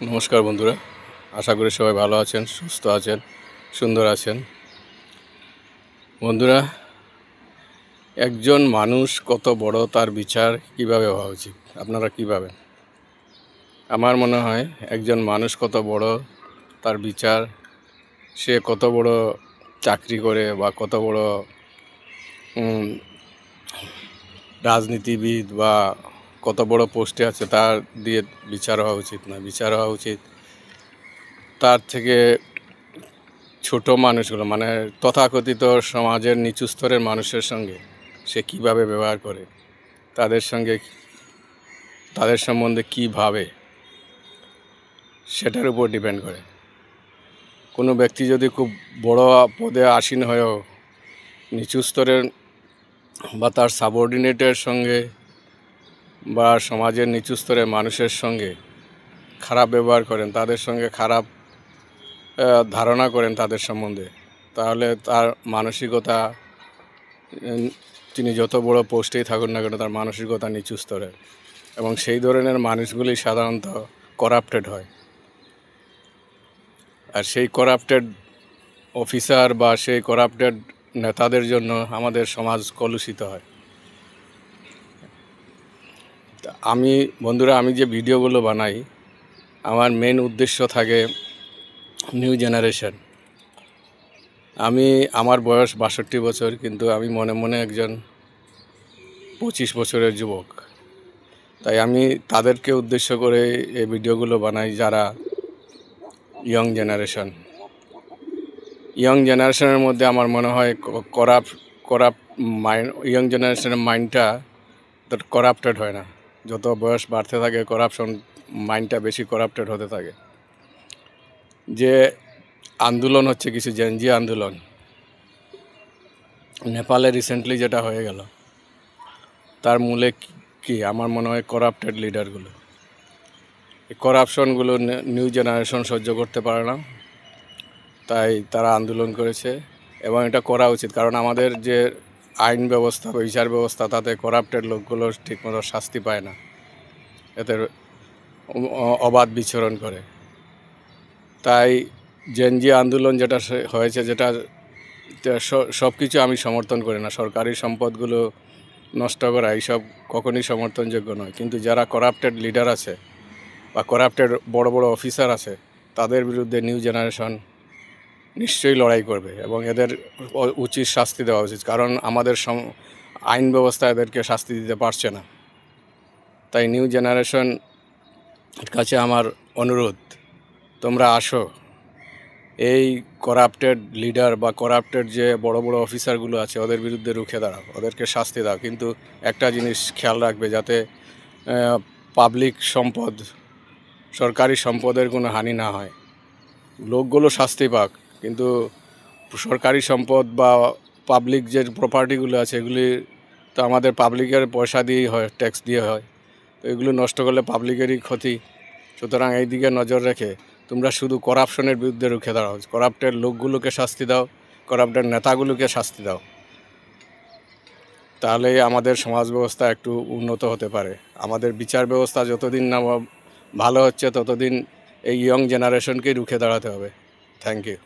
নমস্কার বন্ধুরা, আশা করি সবাই ভালো আছেন, সুস্থ আছেন, সুন্দর আছেন। বন্ধুরা, একজন মানুষ কত বড় তার বিচার কিভাবে হওয়া উচিত, আপনারা কী ভাবেন? আমার মনে হয় একজন মানুষ কত বড় তার বিচার, সে কত বড় চাকরি করে বা কত বড় রাজনীতিবিদ বা কত বড় পোস্টে আছে তার দিয়ে বিচার হওয়া উচিত না। বিচার হওয়া উচিত তার থেকে ছোট মানুষগুলো, মানে তথাকথিত সমাজের নিচু স্তরের মানুষের সঙ্গে সে কীভাবে ব্যবহার করে, তাদের সম্বন্ধে কী ভাবে, সেটার উপর ডিপেন্ড করে। কোনো ব্যক্তি যদি খুব বড় পদে আসীন হয়েও নিচু স্তরের বা তার সাবঅর্ডিনেটের সঙ্গে বা সমাজের নিচু স্তরের মানুষের সঙ্গে খারাপ ব্যবহার করেন, তাদের সঙ্গে খারাপ ধারণা করেন তাদের সম্বন্ধে, তাহলে তার মানসিকতা, তিনি যত বড় পোস্টেই থাকুন না কেন, তার মানসিকতা নিচু স্তরের, এবং সেই ধরনের মানুষগুলি সাধারণত করাপ্টেড হয়। আর সেই করাপ্টেড অফিসার বা সেই করাপ্টেড নেতাদের জন্য আমাদের সমাজ কলুষিত হয়। বন্ধুরা, আমি যে ভিডিওগুলো বানাই, আমার মেন উদ্দেশ্য থাকে নিউ জেনারেশন। আমার বয়স 62 বছর, কিন্তু আমি মনে মনে একজন 25 বছরের যুবক। তাই আমি তাদেরকে উদ্দেশ্য করে এই ভিডিওগুলো বানাই, যারা ইয়ং জেনারেশনের মধ্যে আমার মনে হয় করাপ্ট মাইন্ড, ইয়ং জেনারেশনের মাইন্ডটা করাপ্টেড হয় না। যত বয়স বাড়তে থাকে মাইন্ডটা বেশি করাপ্টেড হতে থাকে। যে আন্দোলন হচ্ছে কিছু জেনজি আন্দোলন, নেপালে রিসেন্টলি যেটা হয়ে গেল, তার মূলে কি আমার মনে হয় করাপ্টেড লিডারগুলো। এই করাপশনগুলো নিউ জেনারেশন সহ্য করতে পারে না, তাই তারা আন্দোলন করেছে। এবং এটা করা উচিত, কারণ আমাদের যে আইন ব্যবস্থা, বিচার ব্যবস্থা, তাতে করাপ্টেড লোকগুলো ঠিকমতো শাস্তি পায় না, এতে অবাধ বিচরণ করে। তাই জেনজি আন্দোলন যেটা হয়েছে, যেটা সব কিছু আমি সমর্থন করি না। সরকারি সম্পদগুলো নষ্ট করা এইসব কখনই সমর্থনযোগ্য নয়, কিন্তু যারা করাপ্টেড লিডার আছে বা করাপ্টেড বড় বড় অফিসার আছে, তাদের বিরুদ্ধে নিউ জেনারেশন নিশ্চয়ই লড়াই করবে এবং এদের উচিত শাস্তি দেওয়া উচিত, কারণ আমাদের আইন ব্যবস্থা এদেরকে শাস্তি দিতে পারছে না। তাই নিউ জেনারেশন কাছে আমার অনুরোধ, তোমরা আসো, এই করাপ্টেড লিডার বা করাপ্টেড যে বড় বড় অফিসারগুলো আছে, ওদের বিরুদ্ধে রুখে দাঁড়াও, ওদেরকে শাস্তি দাও। কিন্তু একটা জিনিস খেয়াল রাখবে, যাতে পাবলিক সম্পদ, সরকারি সম্পদের কোনো হানি না হয়। লোকগুলো শাস্তি পাক, কিন্তু সরকারি সম্পদ বা পাবলিক যে প্রপার্টিগুলো আছে, এগুলি তো আমাদের পাবলিকের পয়সা দিয়েই হয়, ট্যাক্স দিয়ে হয়। তো এগুলো নষ্ট করলে পাবলিকেরই ক্ষতি। সুতরাং এই দিকে নজর রেখে তোমরা শুধু করাপশনের বিরুদ্ধে রুখে দাঁড়াও, করাপ্টেড লোকগুলোকে শাস্তি দাও, করাপ্টেড নেতাগুলোকে শাস্তি দাও, তাহলেই আমাদের সমাজ ব্যবস্থা একটু উন্নত হতে পারে। আমাদের বিচার ব্যবস্থা যতদিন না ভালো হচ্ছে, ততদিন এই ইয়ং জেনারেশনকেই রুখে দাঁড়াতে হবে। Thank you.